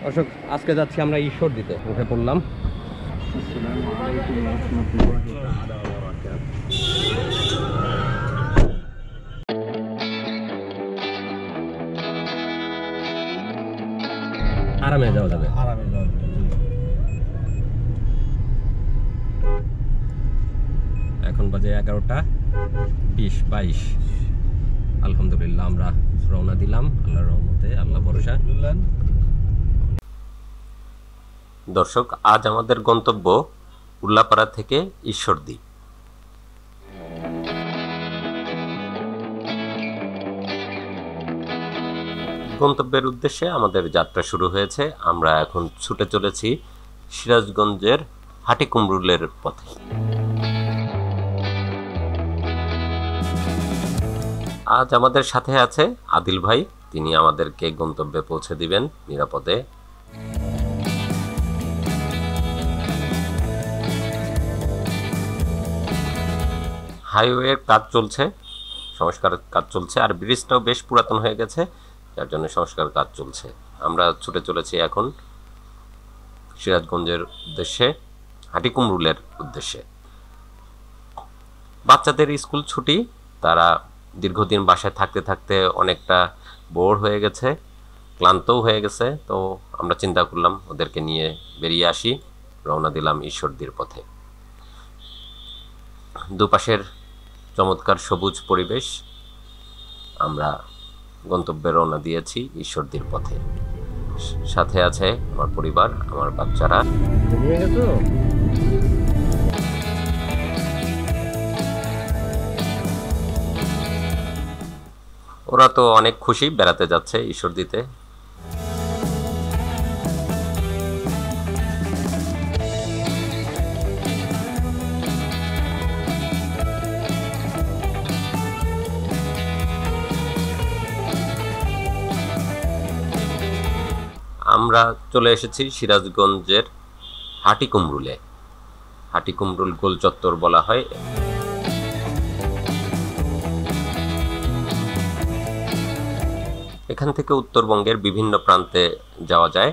অশোক, আজকে যাচ্ছি আমরা ঈশ্বরদীতে, উঠে পড়লাম। আরামে যাওয়া যাবে, আরামে যাওয়া যাবে। এখন বাজে 11:20-22। আলহামদুলিল্লাহ আমরা রওনা দিলাম আল্লাহর রহমতে, আল্লাহ ভরসা। দর্শক, আজ আমাদের গন্তব্য উল্লাপাড়া থেকে ঈশ্বরদী। গন্তব্যের উদ্দেশ্যে আমাদের যাত্রা শুরু হয়েছে। আমরা এখন ছুটে চলেছি সিরাজগঞ্জের হাটিকুমরুলের পথে। আজ আমাদের সাথে আছে আদিল ভাই, তিনি আমাদেরকে গন্তব্যে পৌঁছে দিবেন নিরাপদে। হাইওয়ের কাজ চলছে, সংস্কারের কাজ চলছে, আর ব্রিজটাও বেশ পুরাতন হয়ে গেছে, যার জন্য সংস্কার কাজ চলছে। আমরা ছুটে চলেছি এখন সিরাজগঞ্জের উদ্দেশ্যে, হাটিকুমরুলের উদ্দেশ্যে। বাচ্চাদের স্কুল ছুটি, তারা দীর্ঘদিন বাসায় থাকতে থাকতে অনেকটা বোর হয়ে গেছে, ক্লান্তও হয়ে গেছে। তো আমরা চিন্তা করলাম ওদেরকে নিয়ে বেরিয়ে আসি, রওনা দিলাম ঈশ্বরদীর পথে। দুপাশের চমৎকার সবুজ পরিবেশ, আমরা গন্তব্যে রওনা দিয়েছি ঈশ্বরদীর পথে। সাথে আছে আমার পরিবার, আমার বাচ্চারা। ওরা তো অনেক খুশি, বেড়াতে যাচ্ছে ঈশ্বরদীতে। আমরা চলে এসেছি সিরাজগঞ্জের হাটিকুমরুলে। হাটিকুমরুল গোল চত্বর বলা হয়। এখান থেকে উত্তরবঙ্গের বিভিন্ন প্রান্তে যাওয়া যায়।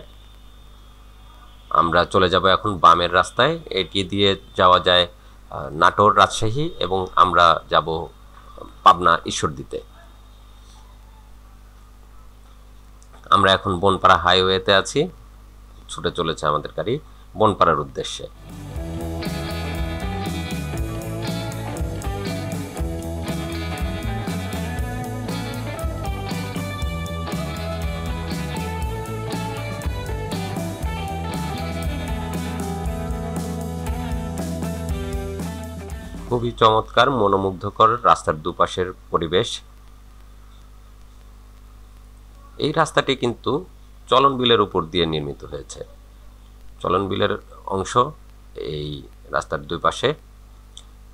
আমরা চলে যাব এখন বামের রাস্তায়, এটি দিয়ে যাওয়া যায় নাটোর, রাজশাহী, এবং আমরা যাব পাবনা ঈশ্বরদীতে। আমরা এখন বনপাড়া হাইওয়েতে আছি, ছুটে চলেছে আমাদের গাড়ি বনপাড়ার উদ্দেশ্যে। খুবই চমৎকার, মনোমুগ্ধকর রাস্তার দুপাশের পরিবেশ। এই রাস্তাটি কিন্তু চলন বিলের উপর দিয়ে নির্মিত হয়েছে। চলন বিলের অংশ এই রাস্তার দুই পাশে,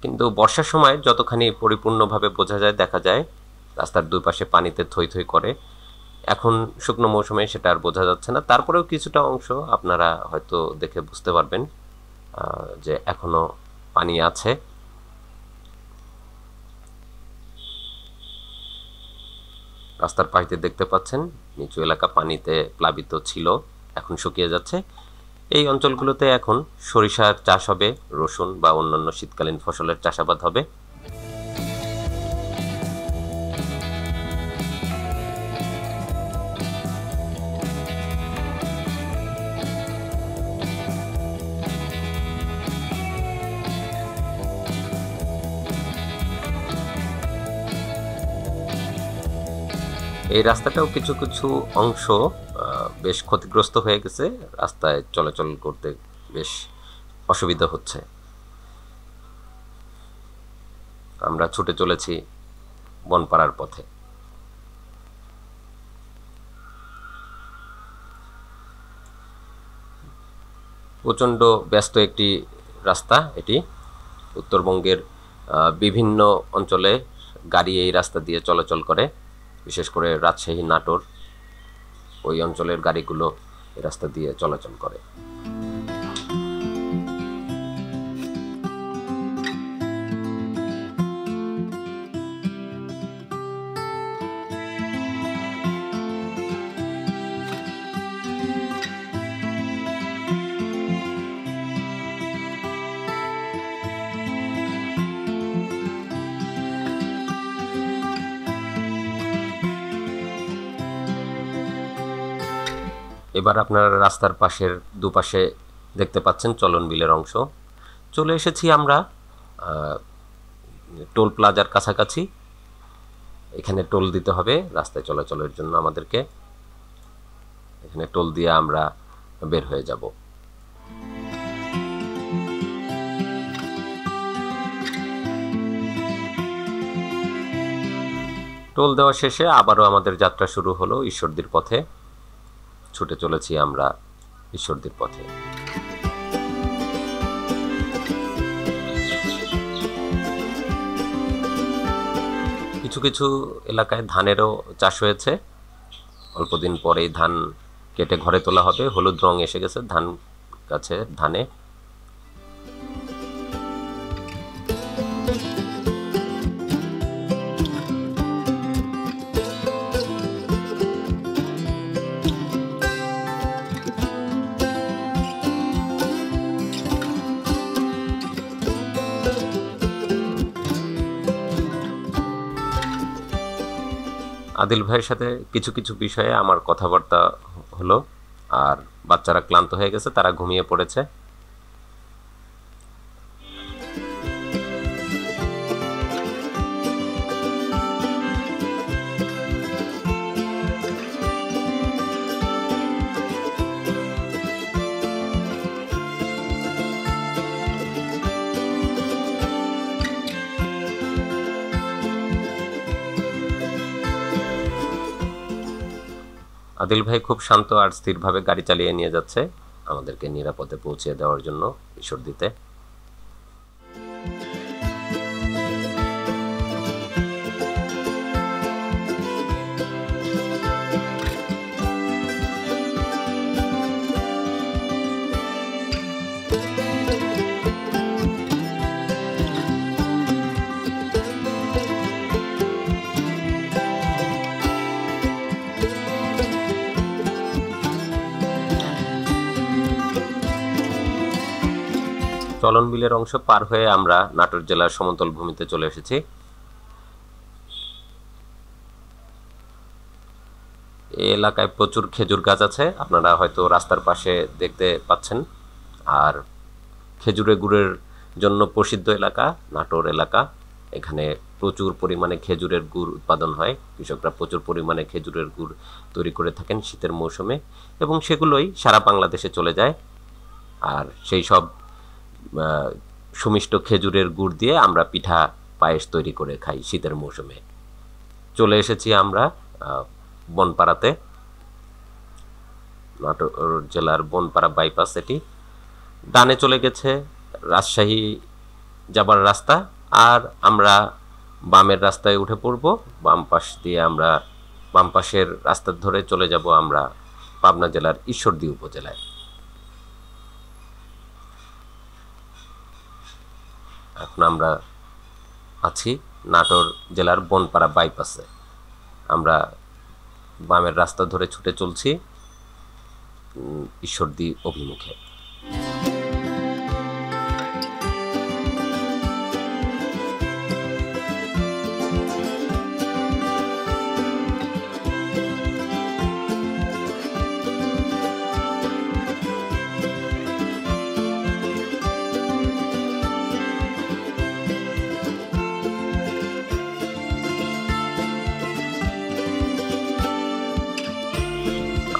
কিন্তু বর্ষার সময় যতখানি পরিপূর্ণভাবে বোঝা যায়, দেখা যায় রাস্তার দুই পাশে পানিতে থই থই করে। এখন শুকনো মৌসুমে সেটা আর বোঝা যাচ্ছে না, তারপরেও কিছুটা অংশ আপনারা হয়তো দেখে বুঝতে পারবেন যে এখনো পানি আছে। রাস্তার পাশ দিয়ে দেখতে পাচ্ছেন নিচু এলাকা পানিতে প্লাবিত ছিল, এখন শুকিয়ে যাচ্ছে। এই অঞ্চলগুলোতে এখন সরিষার চাষ হবে, রসুন বা অন্যান্য শীতকালীন ফসলের চাষাবাদ হবে। এই রাস্তাটাও কিছু কিছু অংশ বেশ ক্ষতিগ্রস্ত হয়ে গেছে, রাস্তায় চলাচল করতে বেশ অসুবিধা হচ্ছে। আমরা ছুটে চলেছি বনপাড়ার পথে। প্রচণ্ড ব্যস্ত একটি রাস্তা এটি। উত্তরবঙ্গের বিভিন্ন অঞ্চলে গাড়ি এই রাস্তা দিয়ে চলাচল করে, বিশেষ করে রাজশাহী, নাটোর ওই অঞ্চলের গাড়িগুলো এই রাস্তা দিয়ে চলাচল করে। এবার আপনারা রাস্তার পাশের দুপাশে দেখতে পাচ্ছেন চলন বিলের অংশ। চলে এসেছি আমরা টোল প্লাজার কাছাকাছি। এখানে টোল দিতে হবে রাস্তায় চলাচলের জন্য আমাদেরকে। এখানে টোল দিয়ে আমরা বের হয়ে যাব। টোল দেওয়া শেষে আবারও আমাদের যাত্রা শুরু হলো ঈশ্বরদীর পথে। ছুটে চলেছি আমরা ঈশ্বরদীর পথে। কিছু কিছু এলাকায় ধানেরও চাষ হয়েছে। অল্পদিন পরেই ধান কেটে ঘরে তোলা হবে। হলুদ রং এসে গেছে ধান গাছে, ধানে। আদিল ভাইয়ের সাথে কিছু কিছু বিষয়ে আমার কথাবার্তা হলো, আর বাচ্চারা ক্লান্ত হয়ে গেছে, তারা ঘুমিয়ে পড়েছে। আদিল ভাই খুব শান্ত আর স্থিরভাবে গাড়ি চালিয়ে নিয়ে যাচ্ছে আমাদেরকে নিরাপদে পৌঁছে দেওয়ার জন্য ঈশ্বরদীতে। চলন বিলের অংশ পার হয়ে আমরা নাটোর জেলার সমতল ভূমিতে চলে এসেছি। এই এলাকায় প্রচুর খেজুর গাছ আছে, আপনারা হয়তো রাস্তার পাশে দেখতে পাচ্ছেন। আর খেজুরের গুড়ের জন্য প্রসিদ্ধ এলাকা নাটোর এলাকা। এখানে প্রচুর পরিমাণে খেজুরের গুড় উৎপাদন হয়। কৃষকরা প্রচুর পরিমাণে খেজুরের গুড় তৈরি করে থাকেন শীতের মৌসুমে, এবং সেগুলোই সারা বাংলাদেশে চলে যায়। আর সেই সব সুমিষ্ট খেজুরের গুড় দিয়ে আমরা পিঠা পায়েস তৈরি করে খাই শীতের মৌসুমে। চলে এসেছি আমরা বনপাড়াতে, নাটোর জেলার বনপাড়া বাইপাস। এটি ডানে চলে গেছে রাজশাহী যাবার রাস্তা, আর আমরা বামের রাস্তায় উঠে পড়ব। বাম পাশ দিয়ে আমরা বাম পাশের রাস্তা ধরে চলে যাব আমরা পাবনা জেলার ঈশ্বরদী উপজেলায়। এখন আমরা আছি নাটোর জেলার বনপাড়া বাইপাসে। আমরা বামের রাস্তা ধরে ছুটে চলছি ঈশ্বরদী অভিমুখে।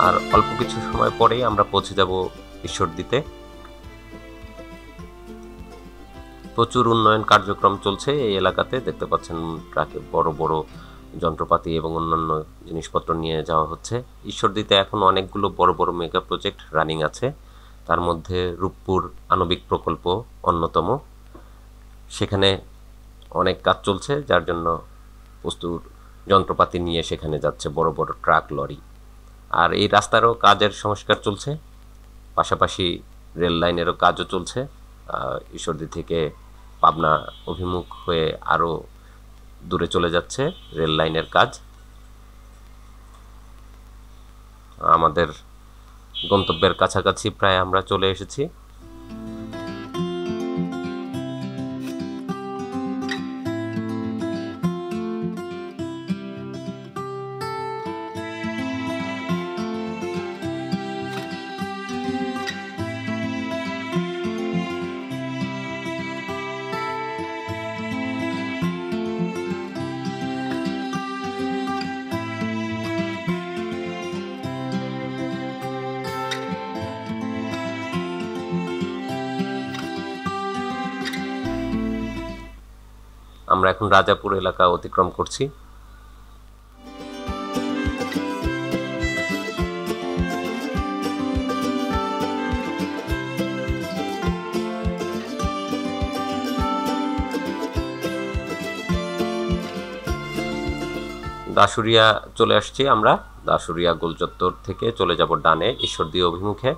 আর অল্প কিছু সময় পরেই আমরা পৌঁছে যাব ঈশ্বরদীতে। প্রচুর উন্নয়ন কার্যক্রম চলছে এই এলাকাতে। দেখতে পাচ্ছেন ট্রাকে বড় বড় যন্ত্রপাতি এবং অন্যান্য জিনিসপত্র নিয়ে যাওয়া হচ্ছে। ঈশ্বরদীতে এখন অনেকগুলো বড় বড় মেগা প্রজেক্ট রানিং আছে, তার মধ্যে রূপপুর আণবিক প্রকল্প অন্যতম। সেখানে অনেক কাজ চলছে, যার জন্য প্রচুর যন্ত্রপাতি নিয়ে সেখানে যাচ্ছে বড় বড় ট্রাক, লরি। আর এই রাস্তারও কাজের সংস্কার চলছে, পাশাপাশি রেল লাইনেরও কাজও চলছে। ঈশ্বরদী থেকে পাবনা অভিমুখ হয়ে আরও দূরে চলে যাচ্ছে রেল লাইনের কাজ। আমাদের গন্তব্যের কাছাকাছি প্রায় আমরা চলে এসেছি। আমরা এখন রাজাপুর এলাকা অতিক্রম করছি। দাসুরিয়া চলে আসছি আমরা। দাসুরিয়া গোলচত্বর থেকে চলে যাব ডানে ঈশ্বরদী অভিমুখে।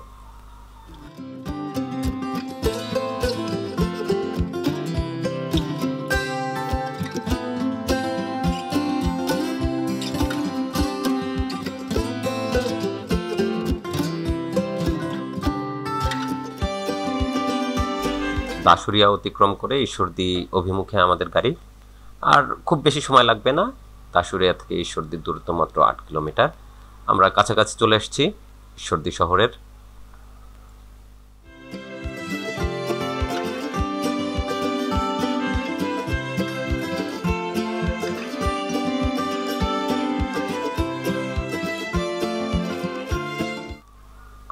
দাসুরিয়া অতিক্রম করে ঈশ্বরদী অভিমুখে আমাদের গাড়ি। আর খুব বেশি সময় লাগবে না, দাসুরিয়া থেকে ঈশ্বরদীর দূরত্ব মাত্র 8 কিলোমিটার। আমরা কাছাকাছি চলে এসেছি ঈশ্বরদী শহরের।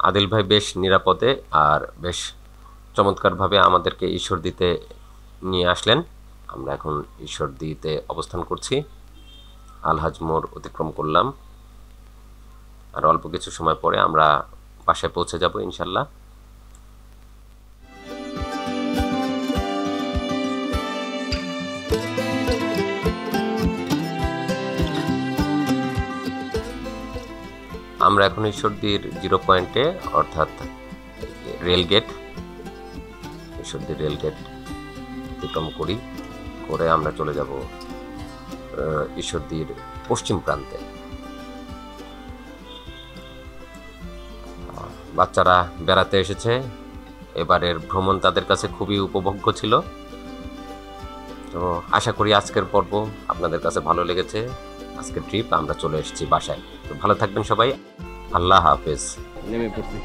আদিল ভাই বেশ নিরাপদে আর বেশ চমৎকারভাবে আমাদেরকে ঈশ্বরদীতে নিয়ে আসলেন। আমরা এখন ঈশ্বরদীতে অবস্থান করছি। আলহাজ মোড় অতিক্রম করলাম, আর অল্প কিছু সময় পরে আমরা বাসায় পৌঁছে যাব ইনশাল্লাহ। আমরা এখন ঈশ্বরদীর 0 পয়েন্টে, অর্থাৎ রেলগেট, ঈশ্বরদীর রেলগেট অতিক্রম করে আমরা চলে যাব ঈশ্বরদীর পশ্চিম প্রান্তে। বাচ্চারা বেড়াতে এসেছে, এবারের ভ্রমণ তাদের কাছে খুবই উপভোগ্য ছিল। তো আশা করি আজকের পর্ব আপনাদের কাছে ভালো লেগেছে। আজকের ট্রিপ আমরা চলে এসেছি বাসায়। তো ভালো থাকবেন সবাই, আল্লাহ হাফেজ। নেমে পড়ছি।